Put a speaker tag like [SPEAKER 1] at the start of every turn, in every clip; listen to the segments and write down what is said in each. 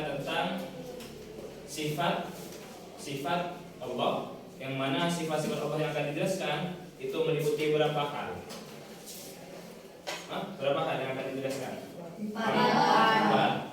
[SPEAKER 1] tentang sifat Allah, yang mana sifat-sifat Allah yang akan dijelaskan itu meliputi berapa hal? Berapa hal yang akan dijelaskan? 4.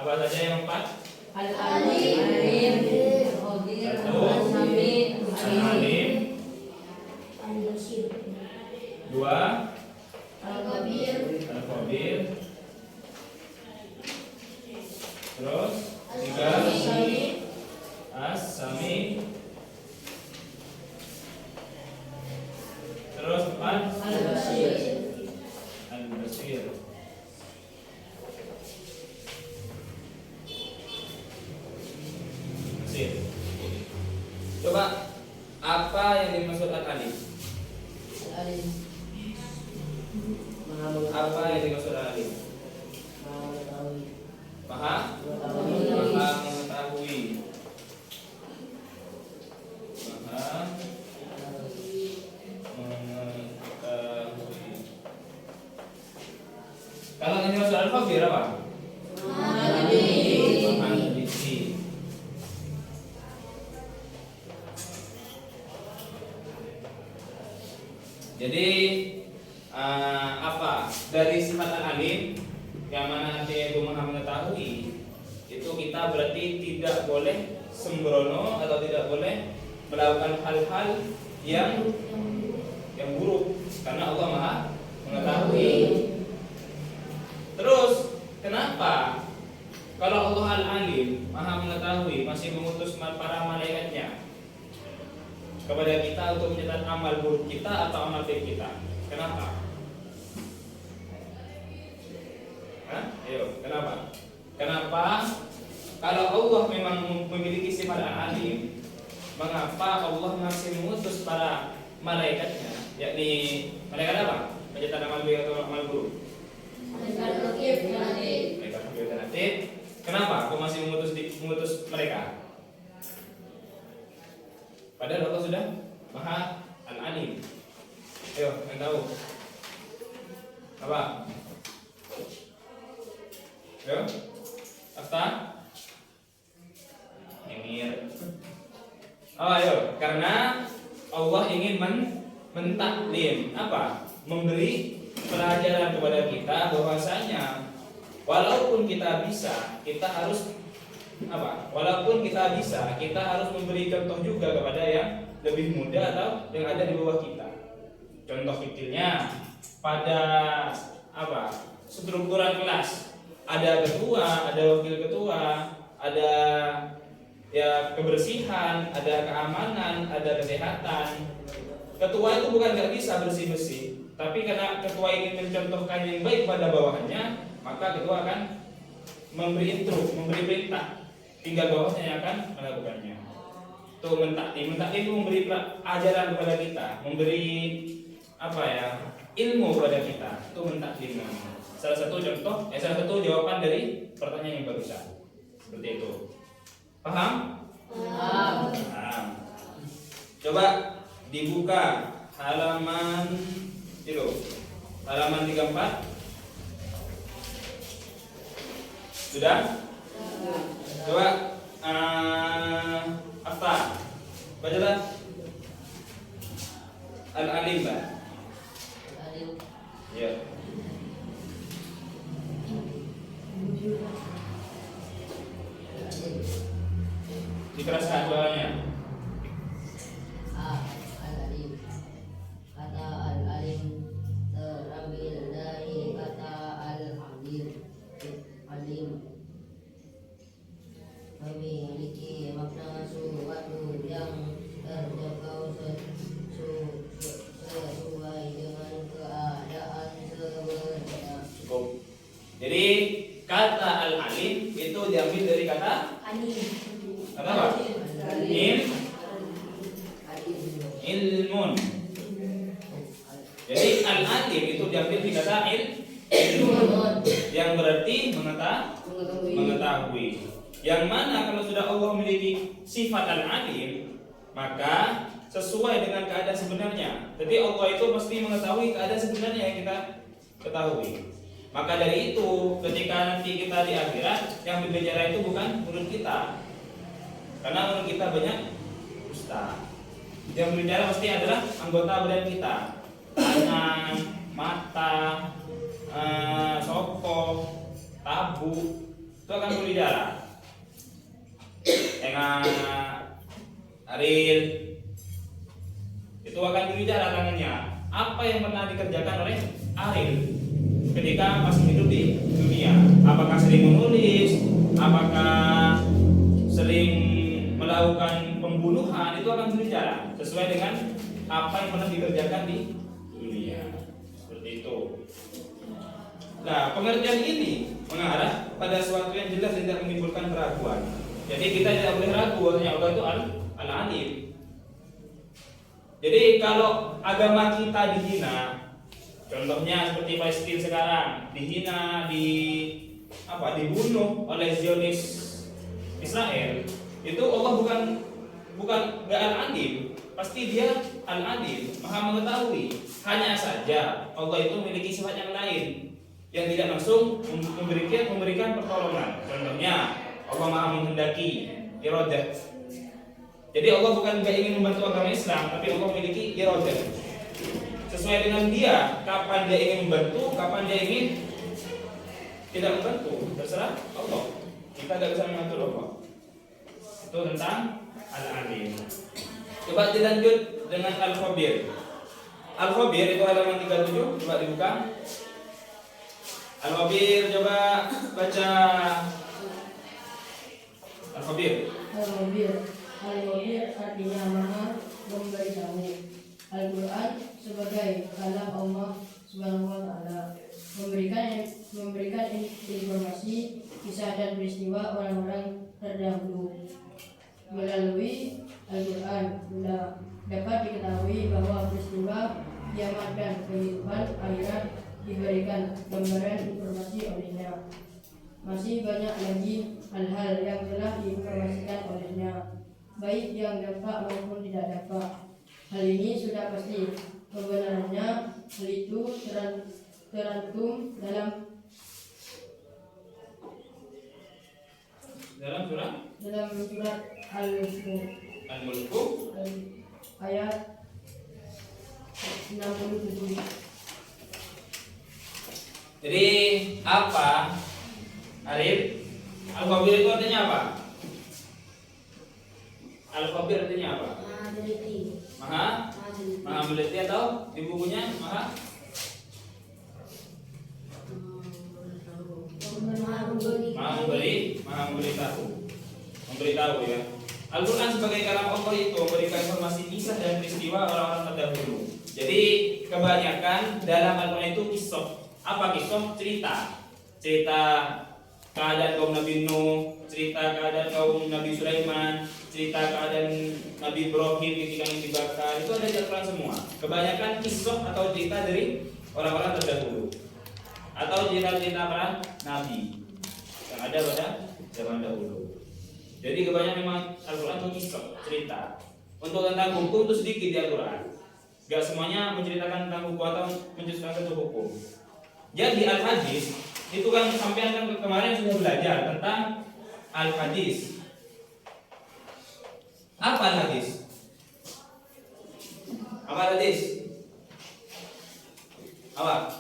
[SPEAKER 1] Apa saja yang 4?
[SPEAKER 2] Al-Alim,
[SPEAKER 1] Al-Alim, 2
[SPEAKER 2] Al-Khabir,
[SPEAKER 1] Al-Khabir, terus 3 As-Sami, terus 4
[SPEAKER 2] Al-Basir.
[SPEAKER 1] Al-Basir. Coba apa yang dimaksud Al-Alim? Apa yang dimaksud Al-Alim? Maha mengetahui. Maha mengetahui. Kalau ini maksud Al-Khabir apa? Al-Khabir. Jadi apa dari sifat Al-Alim yang mana artinya itu Maha mengetahui, itu kita berarti tidak boleh sembrono atau tidak boleh melakukan hal-hal yang buruk, karena Allah Maha mengetahui. Terus kenapa kalau Allah Al-Alim Maha mengetahui masih mengutus para malaikatnya kepada kita untuk mencatat amal buruk kita atau amal baik kita? Kenapa? Ayo, kenapa? Kenapa kalau Allah memang memiliki sifat Al-Alim, mengapa Allah masih mengutus para malaikatnya, yakni malaikat apa? Mencatat amal baik atau amal buruk? Malaikat alternatif. Kenapa kok masih mengutus mereka? Padahal Allah sudah Maha Al-Alim. Ayo, yang tahu apa? Ayo, Afta, Emir. Ayo, karena Allah ingin mentaklim apa? Memberi pelajaran kepada kita bahwasanya walaupun kita bisa, kita harus apa? Walaupun kita bisa, kita harus memberi contoh juga kepada yang lebih muda atau yang ada di bawah kita. Contoh kecilnya pada apa? Strukturan kelas. Ada ketua, ada wakil ketua, ada ya kebersihan, ada keamanan, ada kesehatan. Ketua itu bukan nggak bisa bersih-bersih, tapi karena ketua ingin mencontohkan yang baik pada bawahannya, maka ketua akan memberi perintah, tinggal bawahnya yang akan melakukannya. Itu mentaklim itu memberi ajaran kepada kita, memberi apa ya, ilmu kepada kita. Itu mentaklim. Salah satu contoh, salah satu jawaban dari pertanyaan yang barusan. Seperti itu. Paham? Paham. Coba dibuka halaman itu. Halaman 34. Sudah? Coba Afta, bacalah Al-Alim, Mbak. Ya. Dikeraskan suaranya.
[SPEAKER 2] Al-Alim. Kata Al-Alim terambil dari kata Al-Alim. Alim memiliki makna suatu yang terjangkau sesuai dengan keadaan sebenarnya.
[SPEAKER 1] Cukup. Jadi kata Al-Alim itu diambil dari kata kata apa? Ilmun. Jadi Al-Alim itu diambil dari kata ilmun, yang berarti mengetahui. Yang mana kalau sudah Allah memiliki sifat Al-Alim, maka sesuai dengan keadaan sebenarnya. Jadi Allah itu pasti mengetahui keadaan sebenarnya yang kita ketahui. Maka dari itu ketika nanti kita di akhirat, yang berbicara itu bukan mulut kita, karena mulut kita banyak dusta. Yang berbicara pasti adalah anggota badan kita, tangan, mata, sokong, tabu, itu akan berbicara. Tengah Aril itu akan berbicara tangannya. Apa yang pernah dikerjakan oleh Aril ketika masih hidup di dunia? Apakah sering menulis? Apakah sering melakukan pembunuhan? Itu akan berbicara sesuai dengan apa yang pernah dikerjakan di dunia. Seperti itu. Nah, pengertian ini mengarah pada sesuatu yang jelas dan tidak menimbulkan keraguan. Jadi kita tidak boleh ragu bahwasanya Allah itu al-alim. Jadi kalau agama kita dihina, contohnya seperti Palestina sekarang dihina, dibunuh oleh Zionis Israel, itu Allah bukan nggak al-alim, pasti dia al-alim, maha mengetahui. Hanya saja Allah itu memiliki sifat yang lain yang tidak langsung memberikan pertolongan. Contohnya Allah maha menghendaki, iradah. Jadi Allah bukan nggak ingin membantu agama Islam, tapi Allah memiliki iradah. Sesuai dengan dia, kapan dia ingin membantu, kapan dia ingin tidak membantu, terserah Allah. Kita tidak bisa mengatur Allah. Itu tentang al-alim. Coba dilanjut dengan al-khabir. Al-khabir itu halaman 37, coba dibuka. Al-khabir, coba baca. Al-khabir.
[SPEAKER 3] Al-Khabir artinya maha memberitahu. Al-Quran sebagai kalam Allah Subhanahu wa Ta'ala, memberikan informasi, kisah dan peristiwa orang-orang terdahulu. Melalui Al-Quran dapat diketahui bahwa peristiwa kiamat dan kehidupan akhirat diberikan gambaran informasi olehnya. Masih banyak lagi hal-hal yang telah diinformasikan olehnya, baik yang dapat maupun tidak dapat. Hal ini sudah pasti kebenarannya. Hal itu tercantum dalam surat
[SPEAKER 1] Al-Mulk
[SPEAKER 3] ayat 67.
[SPEAKER 1] Jadi apa, Arif? Al-Khabir itu artinya apa? Al-Khabir artinya apa? Maha meneliti atau di bukunya maha memberitahu ya. Al-Quran sebagai kalam Allah itu memberikan informasi kisah dan peristiwa orang-orang terdahulu. Jadi kebanyakan dalam Al-Quran itu kisah. Apa kisah? Cerita keadaan kaum Nabi Nuh, cerita keadaan kaum Nabi Sulaiman, cerita keadaan Nabi Ibrahim ketika yang dibakar. Itu ada di Al-Quran semua. Kebanyakan kisah atau cerita dari orang-orang terdahulu, atau cerita-cerita para nabi yang ada pada zaman dahulu. Jadi kebanyakan memang Al-Quran itu kisah, cerita. Untuk tentang hukum itu sedikit di Al-Quran. Gak semuanya menceritakan tentang hukum atau menceritakan tentang hukum. Jadi Al-Hadis itu kan sampai kan kemarin sudah belajar tentang Al-Hadis. Apa Al-Hadis? Apa Al-Hadis? Apa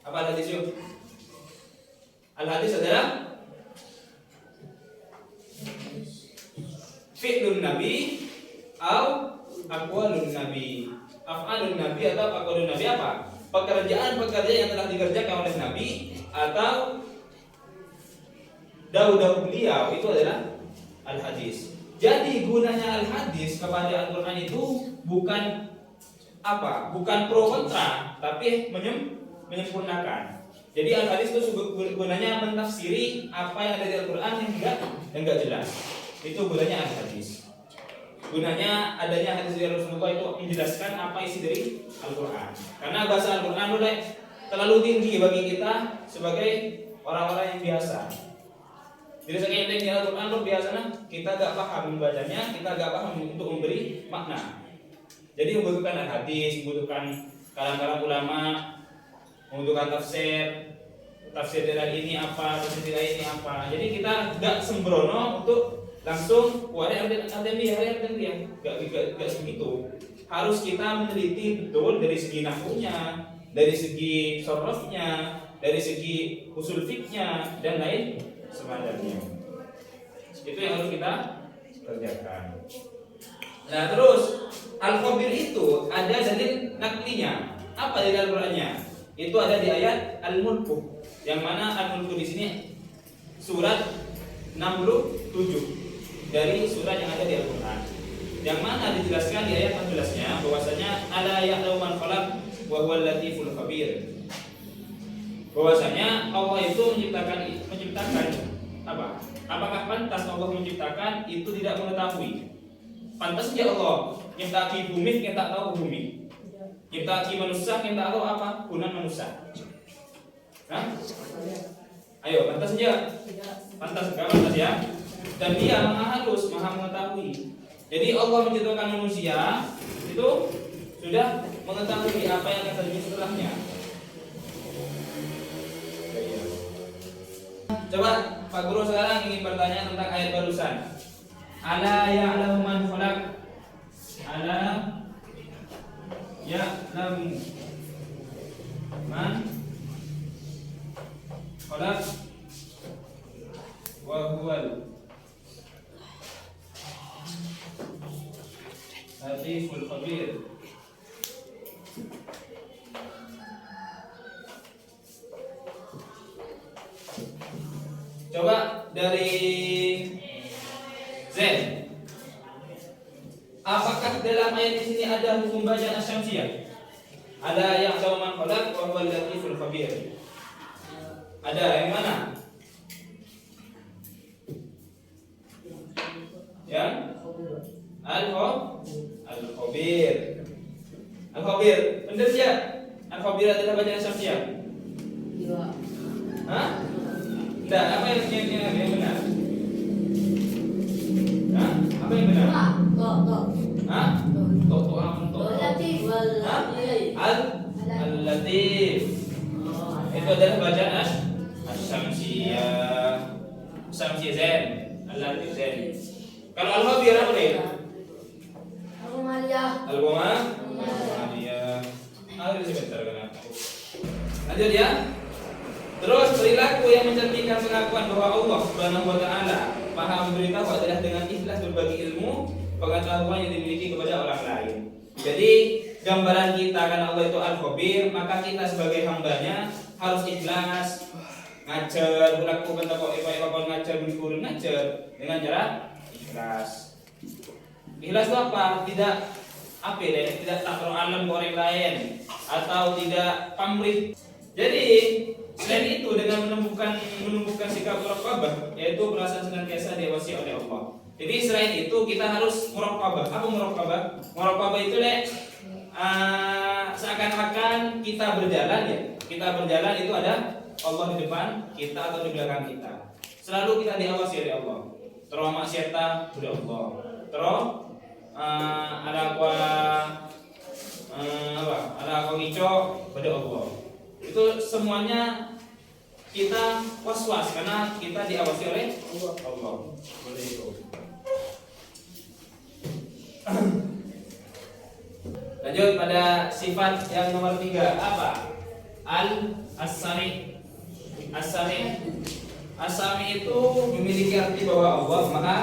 [SPEAKER 1] Al-Hadis yuk? Al-Hadis adalah fi'lun Nabi atau aqwalun Nabi. Af'alun Nabi atau aqwalun Nabi apa? Pekerjaan-pekerjaan yang telah dikerjakan oleh Nabi atau dahulu beliau, itu adalah Al-Hadis. Jadi gunanya Al-Hadis kepada Al-Quran itu bukan apa? Bukan pro kontra, tapi menyempurnakan. Jadi Al-Hadis itu gunanya mentafsiri apa yang ada di Al-Quran yang enggak jelas. Itu gunanya Al-Hadis. Gunanya adanya hadis dari Rasulullah itu menjelaskan apa isi dari Al-Quran. Karena bahasa Al-Quran udah terlalu tinggi bagi kita sebagai orang-orang yang biasa. Jadi saking tinggi Al-Quran luar biasa, kita gak paham membacanya, kita gak paham untuk memberi makna. Jadi membutuhkan hadis, membutuhkan kalam-kalam ulama membutuhkan tafsir dari ini apa, tafsir dari ini apa. Jadi kita nggak sembrono untuk langsung ada dia, nggak begitu. Harus kita meneliti betul dari segi nahwunya, dari segi sorofnya, dari segi usul fiknya dan lain semacamnya. Itu yang harus kita kerjakan. Nah terus Al-Khabir itu ada dalil naklinya. Apa dalil Al-Qur'annya? Itu ada di ayat Al-Mulk, yang mana Al-Mulk di sini surat 67 dari surat yang ada di Al-Qur'an. Yang mana dijelaskan di ayat 14-nya bahwasanya ala ya'lamu man khalaq wa huwal latiful khabir. Bahwasanya Allah itu menciptakan apa? Apakah pantas Allah menciptakan itu tidak mengetahui? Pantas ya Allah nyiptaki bumi, kita tahu bumi. Nyiptaki manusia, kita tahu apa guna manusia. Hah? Ayo, pantas aja. Pantas enggak pantas ya? Dan dia maha halus, maha mengetahui. Jadi Allah menciptakan manusia itu sudah mengetahui apa yang akan terjadi setelahnya. Coba Pak Guru sekarang ingin bertanya tentang ayat barusan. Ala ya'lamu man khalaq. Ala ya'lamu man khalaq wa huwal latiful khabir. Coba dari Z. Apakah dalam ayat di sini ada hukum bacaan asyamsiyah? Ada yang tahu man khalaq wa huwal latiful khabir. Ada yang mana? Yang Al-Khabir. Al-Khabir. Benar ya? Al-Khabir adalah bacaan asyamsiyah.
[SPEAKER 2] Iya.
[SPEAKER 1] Hah? Tidak, apa yang benar? Hah? Apa yang benar?
[SPEAKER 2] Tok.
[SPEAKER 1] Hah? Tok apa?
[SPEAKER 2] Latif wal latif.
[SPEAKER 1] Al-Latif. Itu adalah bacaan Asyamsiyah. Asyamsiyah Zain. Al-Latif Zain. Kalau Al-Khabir apa dia? Al-Qamah. Ada sebentar kan. Lanjut ya. Terus perilaku yang mencerminkan pengakuan bahwa Allah Subhanahu wa taala Maha memberitahu adalah dengan ikhlas berbagi ilmu, pengetahuan yang dimiliki kepada orang lain. Jadi gambaran kita kan Allah itu Al-Khabir, maka kita sebagai hambanya harus ikhlas ngajar, melakukan apa ngajar, berguru ngajar dengan cara ikhlas. Ikhlas itu apa? Tidak tidak takrul alam ke orang lain atau tidak pamrih. Jadi selain itu dengan menumbuhkan sikap muraqabah, yaitu perasaan senantiasa diawasi oleh Allah. Jadi selain itu kita harus muraqabah. Apa muraqabah? Muraqabah itu seakan-akan kita berjalan ya. Kita berjalan itu ada Allah di depan kita atau di belakang kita. Selalu kita diawasi oleh Allah. Terus maksiata oleh Allah. Terus ada ngico pada Allah. Itu semuanya kita was-was karena kita diawasi oleh Allah. Boleh itu. Lanjut pada sifat yang nomor 3 apa? As-Sami. As-Sami itu memiliki arti bahwa Allah Maha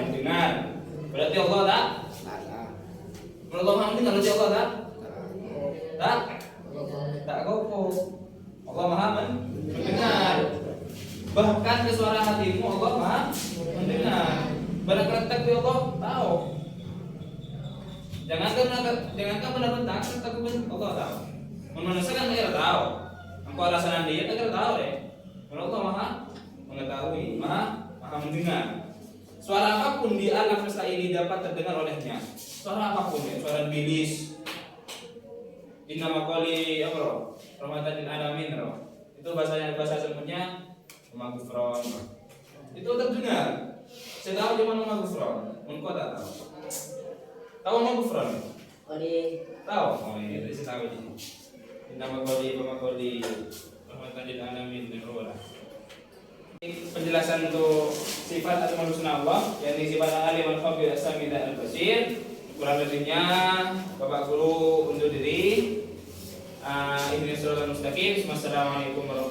[SPEAKER 1] mendengar. Berarti Allah tak? Menurut Allah mendengar, berarti Allah tak? Tak gopo. Allah Maha mendengar. Bahkan ke suara hatimu Allah Maha mendengar. Benar-benar Allah tahu. Jangankan benar-benar Allah tahu. Manusia kan tidak tahu. Engkau alasan dia tidak tahu deh. Allah Maha mengetahui, Maha mendengar. Suara apapun di alam semesta ini dapat terdengar olehnya. Suara apapun ya, suara bilis. Inna maqali amro, rahmatan lil alamin roh. Itu bahasa sebutnya magufron. Itu terdengar. Saya tahu di mana magufron. Engkau tak tahu. Tahu magufron?
[SPEAKER 2] Oli.
[SPEAKER 1] Tahu? Oh iya, saya tahu ini. Nama kodi rahmatan lil alamin. Penjelasan untuk sifat asmaul husna Allah, yakni sifat al-alim al-khabir as-sami dan al-basir. Kurang lebihnya Bapak Guru undur diri. Ini suratul mustaqim. Wassalamualaikum warahmatullahi wabarakatuh.